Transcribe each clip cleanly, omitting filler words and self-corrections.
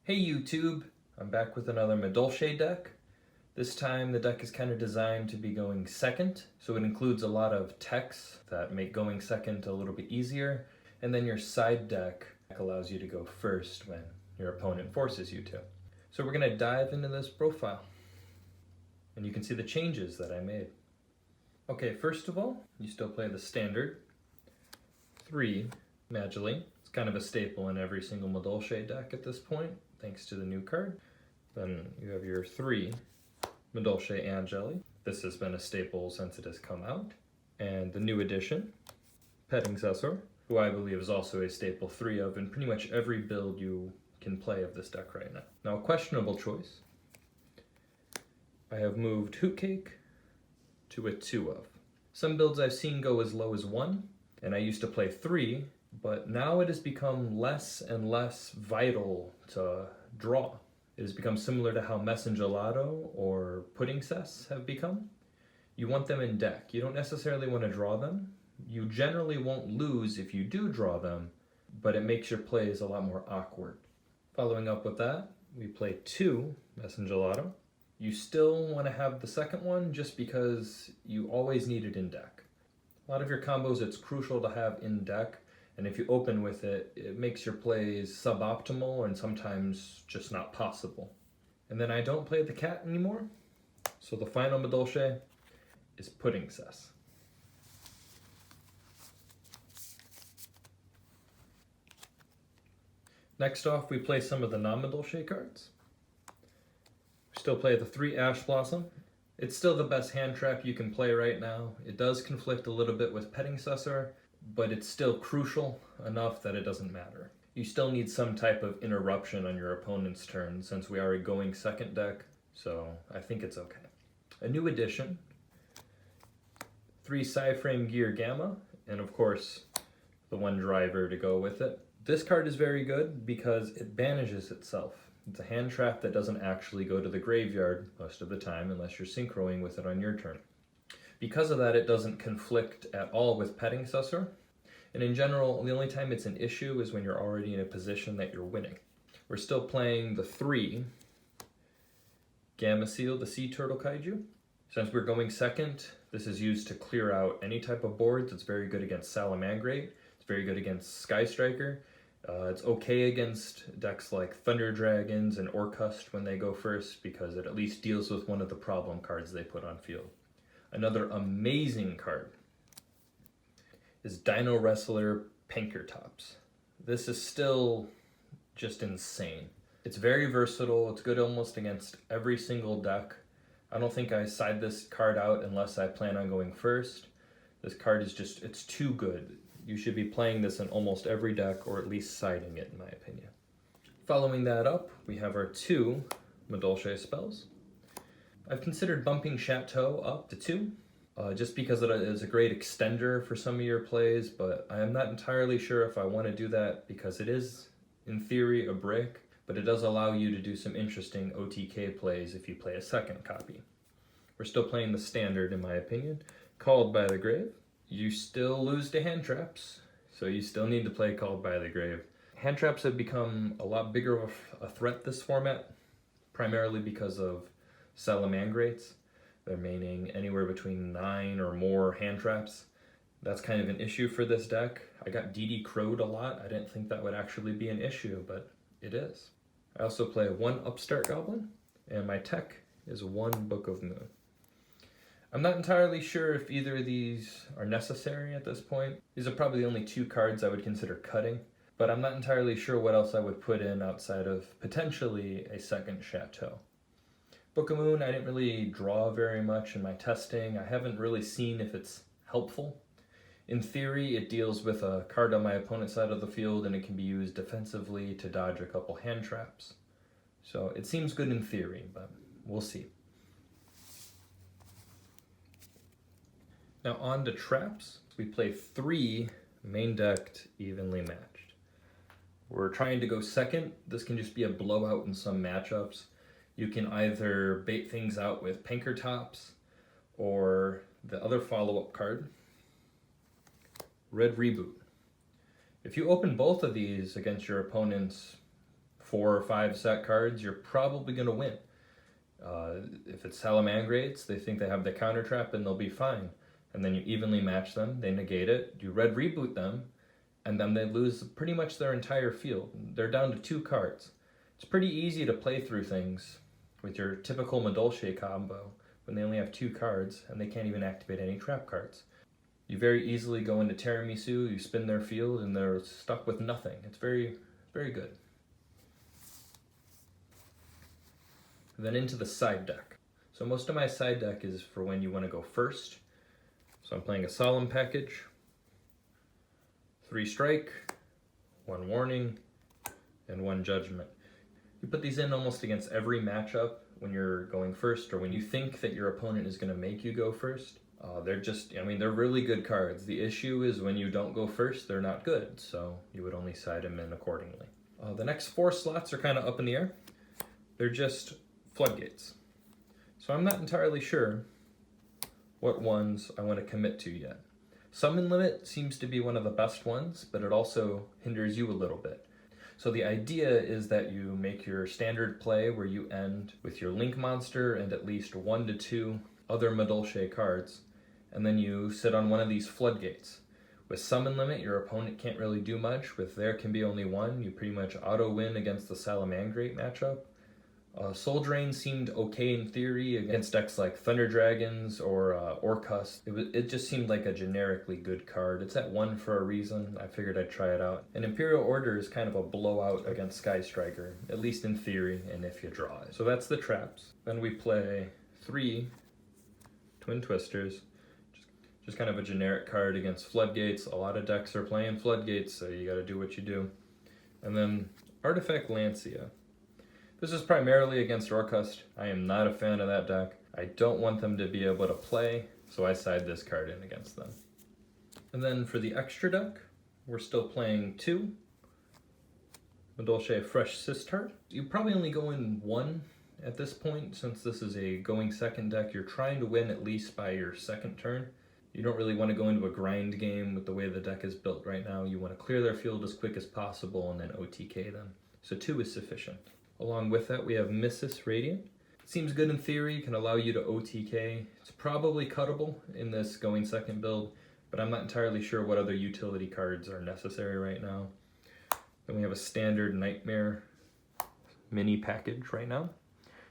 Hey YouTube, I'm back with another Madolche deck. This time the deck is kind of designed to be going second, so it includes a lot of techs that make going second a little bit easier, and then your side deck allows you to go first when your opponent forces you to. So we're going to dive into this profile, and you can see the changes that I made. Okay, first of all, you still play the standard 3 Magileine. It's kind of a staple in every single Madolche deck at this point, thanks to the new card. Then you have your 3 Madolche Anjelly. This has been a staple since it has come out. And the new addition, Petingcessoeur, who I believe is also a staple 3 of in pretty much every build you can play of this deck right now. Now, a questionable choice. I have moved Hootcake to a 2 of. Some builds I've seen go as low as 1, and I used to play 3, but now it has become less and less vital to draw. It has become similar to how Messengelato or Puddingcess have become. You want them in deck. You don't necessarily want to draw them. You generally won't lose if you do draw them, but it makes your plays a lot more awkward. Following up with that, we play 2 Messengelato. You still want to have the second one just because you always need it in deck. A lot of your combos it's crucial to have in deck, and if you open with it, it makes your plays suboptimal and sometimes just not possible. And then I don't play the cat anymore, so the final Madolche is Puddingcess. Next off, we play some of the non-Madolche cards. We still play the 3 Ash Blossom. It's still the best hand trap you can play right now. It does conflict a little bit with Petingcessoeur, but it's still crucial enough that it doesn't matter. You still need some type of interruption on your opponent's turn since we are a going second deck, so I think it's okay. A new addition, 3 PSY-Framegear Gamma, and of course the 1 driver to go with it. This card is very good because it banishes itself. It's a hand trap that doesn't actually go to the graveyard most of the time unless you're synchroing with it on your turn. Because of that, it doesn't conflict at all with Petingcessoeur, and in general, the only time it's an issue is when you're already in a position that you're winning. We're still playing the 3 Gameciel, the Sea Turtle Kaiju. Since we're going second, this is used to clear out any type of boards. It's very good against Salamangreat. It's very good against Sky Striker. It's okay against decks like Thunder Dragons and Orcust when they go first because it at least deals with one of the problem cards they put on field. Another amazing card is Dinowrestler Pankratops. This is still just insane. It's very versatile. It's good almost against every single deck. I don't think I side this card out unless I plan on going first. This card is just, it's too good. You should be playing this in almost every deck, or at least siding it, in my opinion. Following that up, we have our 2 Madolche spells. I've considered bumping Chateau up to 2, just because it is a great extender for some of your plays, but I am not entirely sure if I want to do that because it is, in theory, a brick, but it does allow you to do some interesting OTK plays if you play a second copy. We're still playing the standard, in my opinion, Called by the Grave. You still lose to hand traps, so you still need to play Called by the Grave. Hand traps have become a lot bigger of a threat this format, primarily because of Salamangreats. They're maining anywhere between 9 or more hand traps. That's kind of an issue for this deck. I got DD Crowed a lot. I didn't think that would actually be an issue, but it is. I also play 1 Upstart Goblin, and my tech is 1 Book of Moon. I'm not entirely sure if either of these are necessary at this point. These are probably the only 2 cards I would consider cutting, but I'm not entirely sure what else I would put in outside of potentially a second Chateau. Book of Moon, I didn't really draw very much in my testing. I haven't really seen if it's helpful. In theory, it deals with a card on my opponent's side of the field and it can be used defensively to dodge a couple hand traps. So it seems good in theory, but we'll see. Now on to traps. We play 3 main decked, evenly matched. We're trying to go second. This can just be a blowout in some matchups. You can either bait things out with Pankratops or the other follow-up card, Red Reboot. If you open both of these against your opponent's 4 or 5 set cards, you're probably going to win. If it's Salamangrates, they think they have the counter trap and they'll be fine. And then you evenly match them, they negate it, you Red Reboot them, and then they lose pretty much their entire field. They're down to 2 cards. It's pretty easy to play through things with your typical Madolche combo when they only have 2 cards and they can't even activate any trap cards. You very easily go into Tiaramisu, you spin their field, and they're stuck with nothing. It's very, very good. Then into the side deck. So most of my side deck is for when you want to go first. So I'm playing a Solemn Package, 3 Strike, 1 Warning, and 1 Judgment. You put these in almost against every matchup when you're going first, or when you think that your opponent is going to make you go first. They're really good cards. The issue is when you don't go first, they're not good, so you would only side them in accordingly. The next 4 slots are kind of up in the air. They're just floodgates. So I'm not entirely sure what ones I want to commit to yet. Summon Limit seems to be one of the best ones, but it also hinders you a little bit. So the idea is that you make your standard play where you end with your Link monster and at least 1 to 2 other Madolche cards, and then you sit on one of these floodgates. With Summon Limit, your opponent can't really do much. With there can be only 1, you pretty much auto-win against the Salamangrate matchup. Soul Drain seemed okay in theory against decks like Thunder Dragons or Orcust. It just seemed like a generically good card. It's at 1 for a reason. I figured I'd try it out. And Imperial Order is kind of a blowout against Sky Striker, at least in theory, and if you draw it. So that's the traps. Then we play 3 Twin Twisters. Just kind of a generic card against Floodgates. A lot of decks are playing Floodgates, so you gotta do what you do. And then Artifact Lancia. This is primarily against Orcust. I am not a fan of that deck. I don't want them to be able to play, so I side this card in against them. And then for the extra deck, we're still playing 2 Madolche Fresh Sistart. You probably only go in 1 at this point, since this is a going second deck. You're trying to win at least by your second turn. You don't really want to go into a grind game with the way the deck is built right now. You want to clear their field as quick as possible and then OTK them. So 2 is sufficient. Along with that, we have Missus Radiant. It seems good in theory, can allow you to OTK. It's probably cuttable in this going second build, but I'm not entirely sure what other utility cards are necessary right now. Then we have a standard Knightmare mini package right now.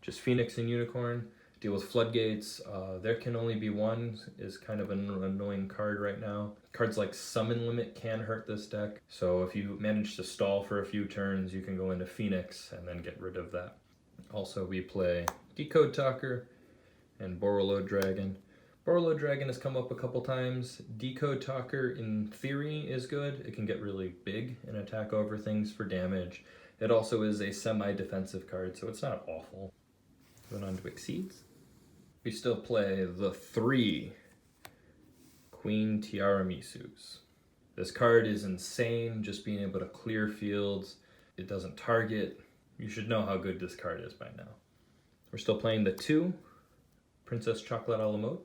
Just Phoenix and Unicorn. Deal with Floodgates. There can only be 1 is kind of an annoying card right now. Cards like Summon Limit can hurt this deck. So if you manage to stall for a few turns, you can go into Phoenix and then get rid of that. Also, we play Decode Talker and Borreload Dragon. Borreload Dragon has come up a couple times. Decode Talker, in theory, is good. It can get really big and attack over things for damage. It also is a semi-defensive card, so it's not awful. Then on to Exceeds. We still play the 3 Queen Tiaramisus. This card is insane, just being able to clear fields. It doesn't target. You should know how good this card is by now. We're still playing the 2 Princess Chocolat-a-la-Mode.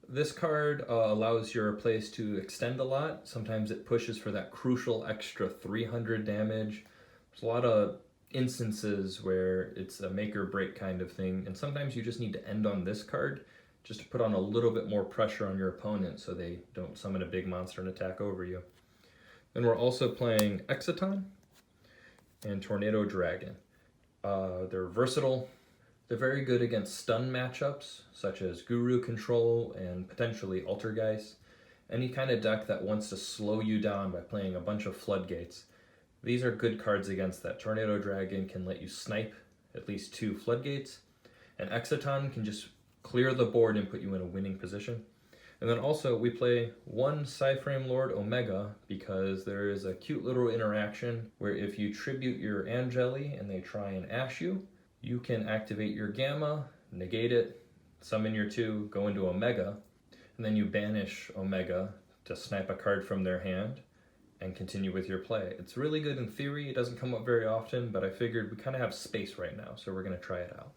This card allows your plays to extend a lot. Sometimes it pushes for that crucial extra 300 damage. There's a lot of instances where it's a make or break kind of thing, and sometimes you just need to end on this card just to put on a little bit more pressure on your opponent so they don't summon a big monster and attack over you. Then we're also playing Exciton and Tornado Dragon. They're versatile. They're very good against stun matchups such as Guru Control and potentially Altergeist. Any kind of deck that wants to slow you down by playing a bunch of Floodgates. These are good cards against that. Tornado Dragon can let you snipe at least 2 Floodgates, and Exciton can just clear the board and put you in a winning position. And then also we play 1 PSY-Frame Lord Omega because there is a cute little interaction where if you tribute your Anjelly and they try and ash you, you can activate your Gamma, negate it, summon your 2, go into Omega, and then you banish Omega to snipe a card from their hand and continue with your play. It's really good in theory. It doesn't come up very often, but I figured we kind of have space right now, so we're going to try it out.